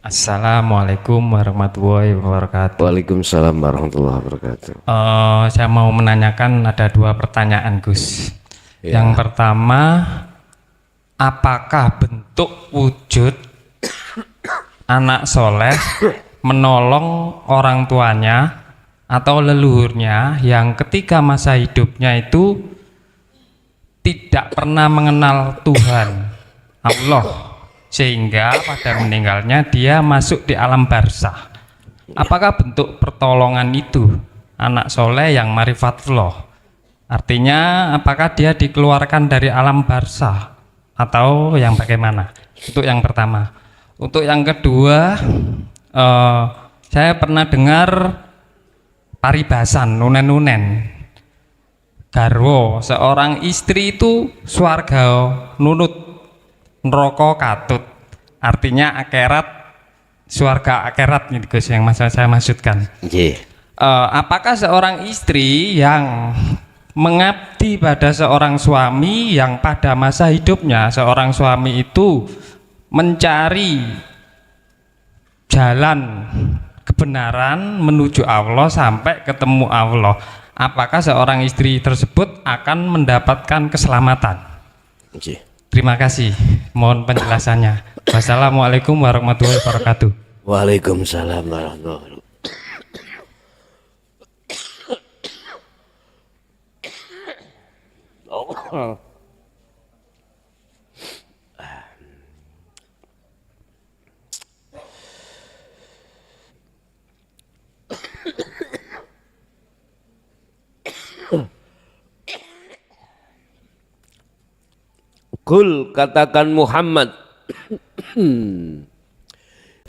Assalamualaikum warahmatullahi wabarakatuh. Waalaikumsalam warahmatullahi wabarakatuh. Saya mau menanyakan ada dua pertanyaan, Gus. Ya. Yang pertama, apakah bentuk wujud anak soleh menolong orang tuanya atau leluhurnya yang ketika masa hidupnya itu tidak pernah mengenal Tuhan Allah, sehingga pada meninggalnya dia masuk di alam barzah? Apakah bentuk pertolongan itu anak soleh yang marifatullah? Artinya apakah dia dikeluarkan dari alam barzah atau yang bagaimana? Untuk yang pertama. Untuk yang kedua, saya pernah dengar paribasan nunen-nunen garwo seorang istri itu swarga nunut neraka katut, artinya akhirat, surga akhirat nih Gus yang saya maksudkan. Apakah seorang istri yang mengabdi pada seorang suami yang pada masa hidupnya seorang suami itu mencari jalan kebenaran menuju Allah sampai ketemu Allah, apakah seorang istri tersebut akan mendapatkan keselamatan? Terima kasih, mohon penjelasannya. Wassalamualaikum warahmatullahi wabarakatuh. Waalaikumsalam warahmatullahi wabarakatuh. Kul, katakan Muhammad,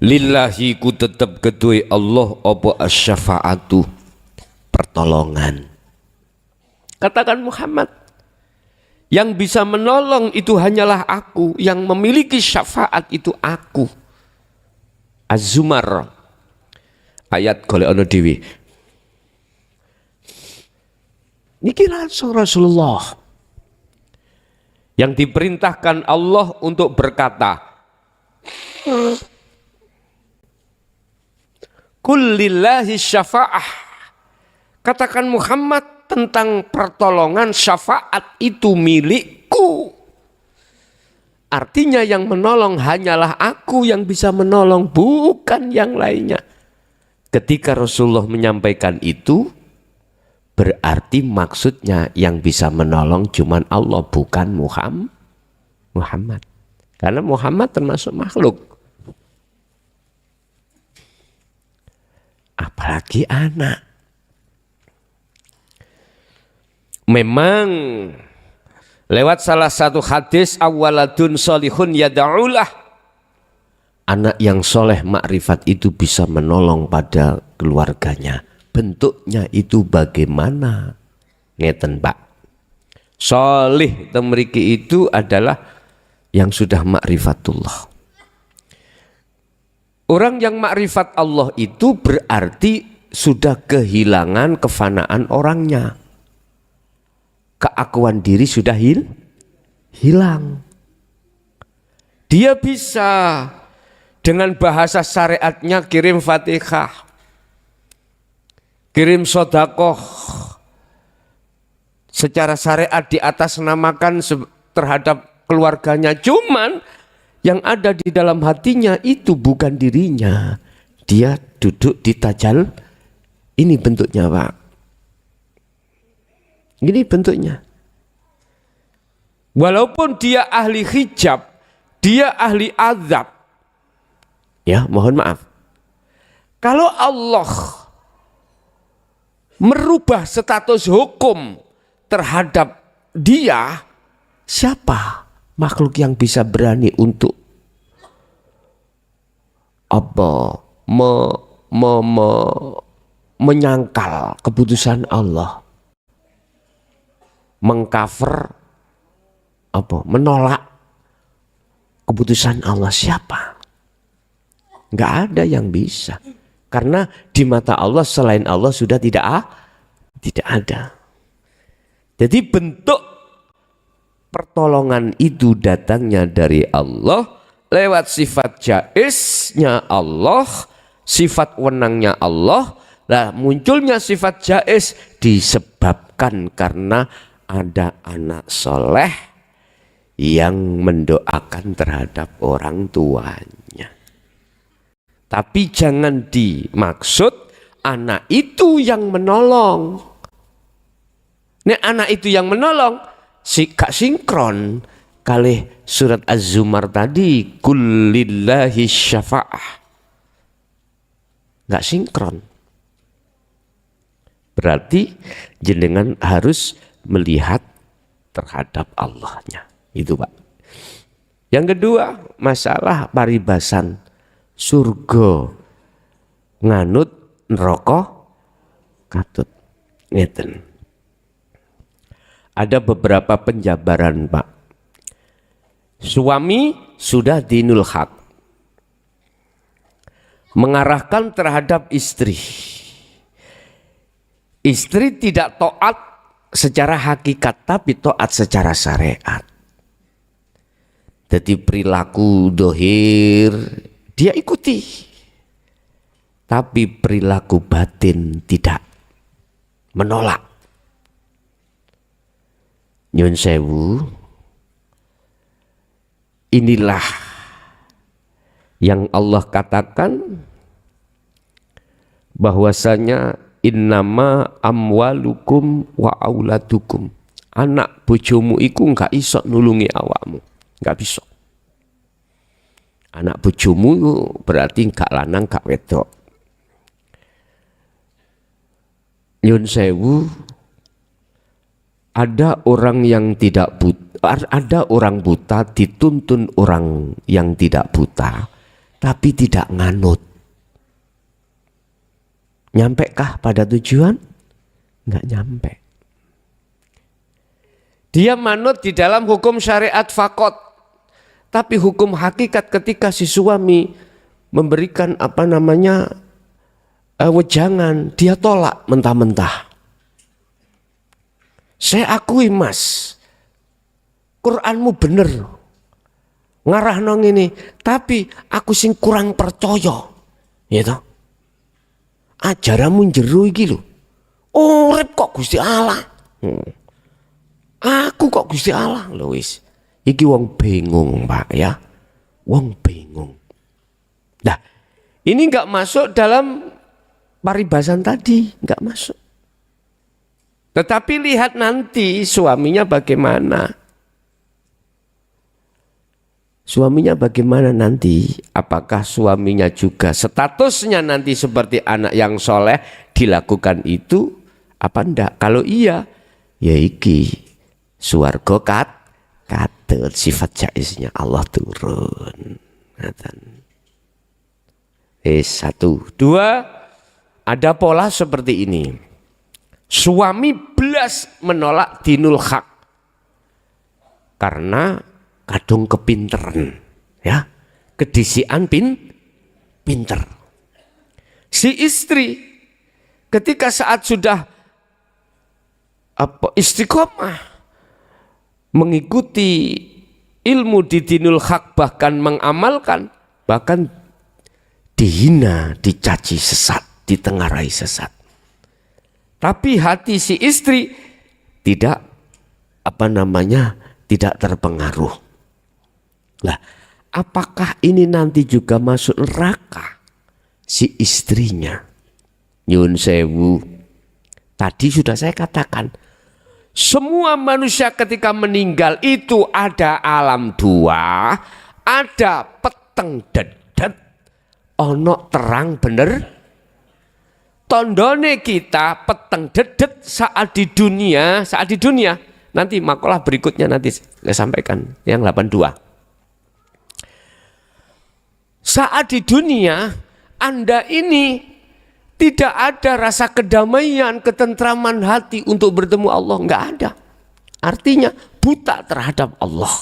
lillahi ku tetap kedui Allah apa asy-syafa'atu, pertolongan. Katakan Muhammad, yang bisa menolong itu hanyalah aku, yang memiliki syafaat itu aku. Az-Zumar ayat golek ana dhewe. Niki Rasulullah yang diperintahkan Allah untuk berkata, Qul lillahi syafa'ah. Katakan Muhammad tentang pertolongan, syafaat itu milikku. Artinya yang menolong hanyalah aku yang bisa menolong, bukan yang lainnya. Ketika Rasulullah menyampaikan itu, berarti maksudnya yang bisa menolong cuman Allah, bukan Muhammad. Karena Muhammad termasuk makhluk. Apalagi anak. Memang lewat salah satu hadis, awaladun solihun yada'ulah, anak yang soleh makrifat itu bisa menolong pada keluarganya. Bentuknya itu bagaimana? Ngeten Pak. Solih temriki itu adalah yang sudah makrifatullah. Orang yang makrifat Allah itu berarti sudah kehilangan kefanaan orangnya. Keakuan diri sudah hilang. Dia bisa dengan bahasa syariatnya kirim Fatihah, kirim sodakoh, secara syariat di atas namakan terhadap keluarganya. Cuman yang ada di dalam hatinya itu bukan dirinya. Dia duduk di tajal. Ini bentuknya Pak. Ini bentuknya. Walaupun dia ahli hijab, dia ahli azab. Ya, mohon maaf. Kalau Allah merubah status hukum terhadap dia, siapa makhluk yang bisa berani untuk menyangkal keputusan Allah, mengcover menolak keputusan Allah? Siapa? Nggak ada yang bisa, karena di mata Allah selain Allah sudah tidak ada. Jadi bentuk pertolongan itu datangnya dari Allah, lewat sifat jaiznya Allah, sifat wenangnya Allah. Lah munculnya sifat jaiz disebabkan karena ada anak soleh yang mendoakan terhadap orang tuanya. Tapi jangan dimaksud anak itu yang menolong. Nek anak itu yang menolong, gak sinkron kalih surat Az-Zumar tadi, kullillahi syafa'ah. Gak sinkron. Berarti jenengan harus melihat terhadap Allahnya. Itu Pak. Yang kedua, masalah paribasan surga nganut neraka katut. Ngeten. Ada beberapa penjabaran Pak. Suami sudah dinul haq, mengarahkan terhadap istri. Istri tidak taat secara hakikat, tapi taat secara syariat. Jadi perilaku dohir dia ikuti, tapi perilaku batin tidak, menolak. Nyun sewu, inilah yang Allah katakan bahwasanya innama amwalukum wa auladukum. Anak bojomu iku enggak iso nulungi awakmu, enggak bisa. Anak bojomu berarti enggak lanang enggak wedok. Nyun sewu, ada orang yang tidak buta, ada orang buta dituntun orang yang tidak buta, tapi tidak nganut. Nyampekah pada tujuan? Enggak nyampe. Dia manut di dalam hukum syariat fakot, tapi hukum hakikat ketika si suami memberikan wejangan, dia tolak mentah-mentah. Saya akui Mas, Quranmu bener, ngarah nong ini, tapi aku sing kurang percaya, gitu. Ajaranmu jero iki lho. Urip kok Gusti Allah. Aku kok Gusti Allah lho wis. Iki wong bingung, Pak ya. Wong bingung. Nah, ini enggak masuk dalam paribasan tadi, enggak masuk. Tetapi lihat nanti suaminya bagaimana. Suaminya bagaimana nanti? Apakah suaminya juga statusnya nanti seperti anak yang soleh dilakukan itu? Apa enggak? Kalau iya, ya iki swarga katut sifat jaiznya Allah turun. Satu, dua, ada pola seperti ini. Suami belas menolak dinul haq karena kadung kepinteran, ya, kedisian pinter. Si istri ketika saat sudah istiqomah mengikuti ilmu di dinul haq, bahkan mengamalkan, bahkan dihina, dicaci sesat, ditengarai sesat. Tapi hati si istri tidak tidak terpengaruh. Lah, apakah ini nanti juga masuk neraka si istrinya? Nyun sewu, tadi sudah saya katakan, semua manusia ketika meninggal itu ada alam dua, ada peteng dedet, ono terang bener. Tondone kita peteng dedet saat di dunia, nanti makalah berikutnya nanti saya sampaikan yang 82. Saat di dunia Anda ini tidak ada rasa kedamaian, ketentraman hati untuk bertemu Allah, enggak ada. Artinya buta terhadap Allah.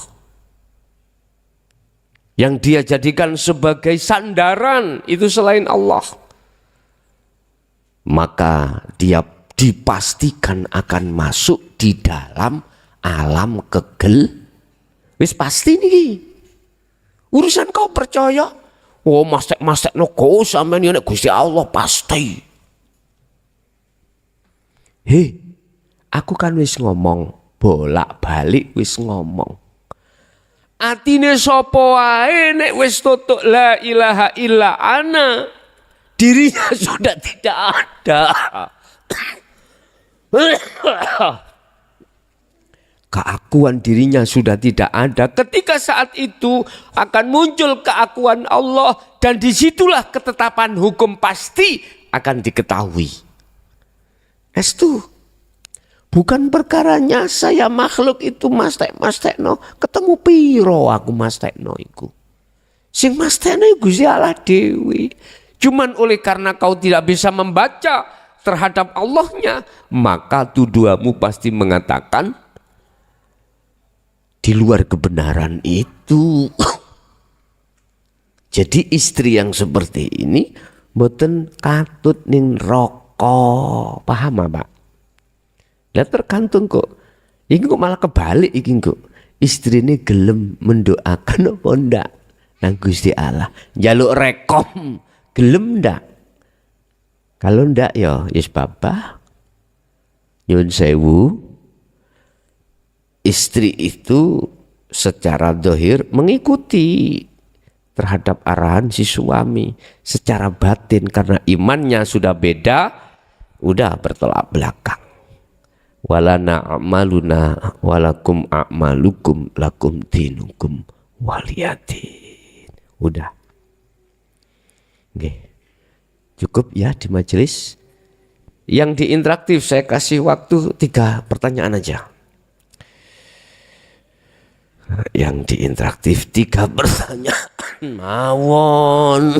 Yang dia jadikan sebagai sandaran itu selain Allah. Maka dia dipastikan akan masuk di dalam alam kegel. Wis pasti nih. Urusan kau kok percaya? Oh, mastek no kau sampean nek Gusti Allah pasti. Hei, aku kan wis ngomong, bolak-balik wis ngomong. Atine sapa wae nek wis tutuk la ilaha illa ana, dirinya sudah tidak ada. Keakuan dirinya sudah tidak ada. Ketika saat itu akan muncul keakuan Allah, dan disitulah ketetapan hukum pasti akan diketahui. Estu, bukan perkaranya saya makhluk itu mastekno, ketemu piro aku mastekno iku. Sing mastekno Gusti Allah dewi. Cuman oleh karena kau tidak bisa membaca terhadap Allahnya, maka tuduhamu pasti mengatakan di luar kebenaran itu. Jadi istri yang seperti ini mboten katut ning rokok, paham Pak? Lah tergantung kok. Iki kok malah kebalik iki kok. Istri ini gelem mendoakan apa ndak nang Gusti Allah. Njaluk rekom, gelem ndak? Kalau ndak ya yes babah. Nyun sewu. Istri itu secara zahir mengikuti terhadap arahan si suami, secara batin karena imannya sudah beda, udah bertolak belakang. Walana a'maluna walakum a'malukum lakum dinukum waliyadin. Udah. Oke. Cukup ya di majelis. Yang di interaktif saya kasih waktu 3 pertanyaan aja. Yang di interaktif 3 pertanyaan mawon.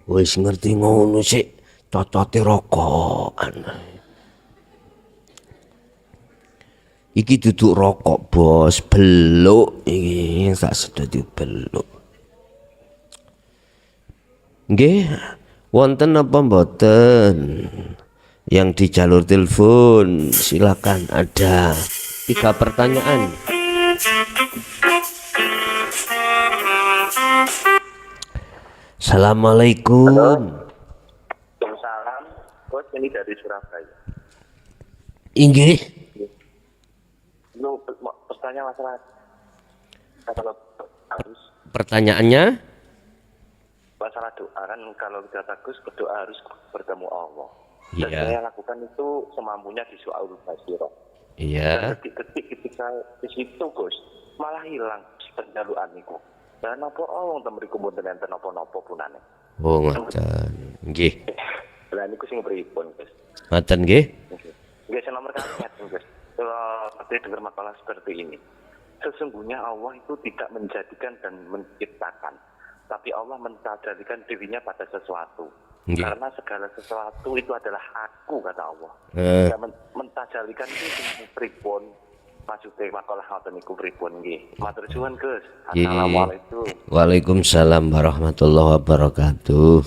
Wis ngerti ngono sik, cocote rokokan. Iki duduk rokok bos, beluk iki tak sedadi beluk. Nggih, wonten apa mboten? Yang di jalur telepon silakan, ada 3 pertanyaan. Assalamualaikum. Waalaikumsalam. Coach, ini dari Surabaya. Inggih. Lu pertanyaan masalah kalau harus Pertanyaannya? masalah doa kan, kalau kita bagus berdoa harus bertemu Allah. Dan Iya. saya lakukan itu semampunya di Su'aul Basiro. Iya. Detik-detik ketika di situ Gus malah hilang penjaluan niku. Dan apa Allah temriku mboten enten napa-napa punane. Oh ngoten. Nggih. Lah niku sing pripun Gus? Ngoten nggih. Nggih nomor kali Gus. Kalau tadi dengar makalah seperti ini. Sesungguhnya Allah itu tidak menjadikan dan menciptakan, tapi Allah mentajalikan dirinya pada sesuatu. Nggih. Karena segala sesuatu itu adalah aku, kata Allah. Dan mentajalikan itu sing pripun? Maksudnya makalah ngoten niku pripun nggih. Matur suwun Gus. Assalamualaikum. Waalaikumsalam warahmatullahi wabarakatuh.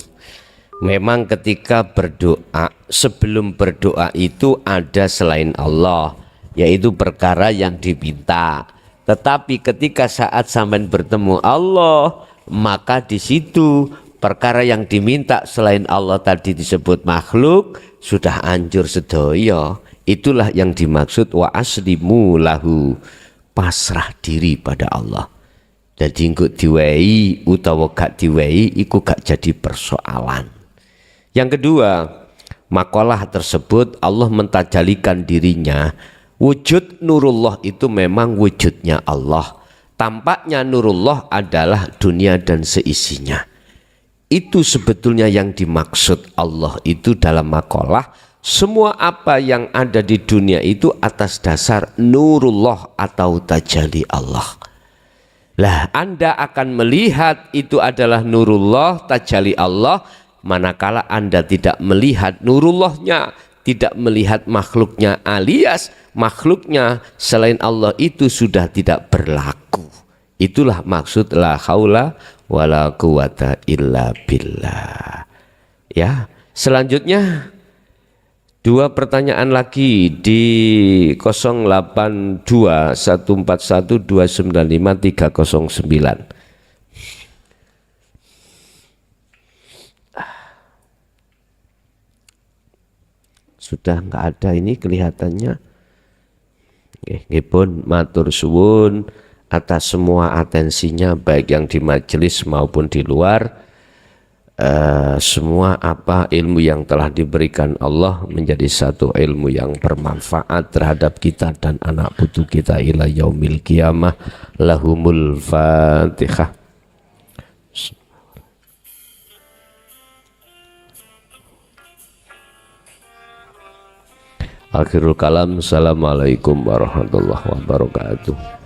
Memang ketika berdoa, sebelum berdoa itu ada selain Allah, yaitu perkara yang diminta. Tetapi ketika saat sampean bertemu Allah, maka di situ perkara yang diminta selain Allah tadi disebut makhluk sudah hancur sedaya. Itulah yang dimaksud wa aslimu lahu, pasrah diri pada Allah. Jadi engko diwehi utawa gak diwehi iku gak jadi persoalan. Yang kedua, makalah tersebut Allah mentajalikan dirinya. Wujud nurullah itu memang wujudnya Allah. Tampaknya nurullah adalah dunia dan seisinya. Itu sebetulnya yang dimaksud Allah itu dalam makalah. Semua apa yang ada di dunia itu atas dasar nurullah atau tajalli Allah. Lah Anda akan melihat itu adalah nurullah, tajalli Allah, manakala Anda tidak melihat nurullahnya, tidak melihat makhluknya, alias makhluknya selain Allah itu sudah tidak berlaku. Itulah maksud la haula wala quwata illa billah. Ya, Selanjutnya 2 pertanyaan lagi di 082 141 295 309. Sudah enggak ada ini kelihatannya. Nggih pun matur suwun atas semua atensinya baik yang di majelis maupun di luar. Semua apa ilmu yang telah diberikan Allah menjadi satu ilmu yang bermanfaat terhadap kita dan anak putu kita ila yaumil qiyamah. Lahumul Fatihah. Akhirul kalam. Assalamualaikum warahmatullahi wabarakatuh.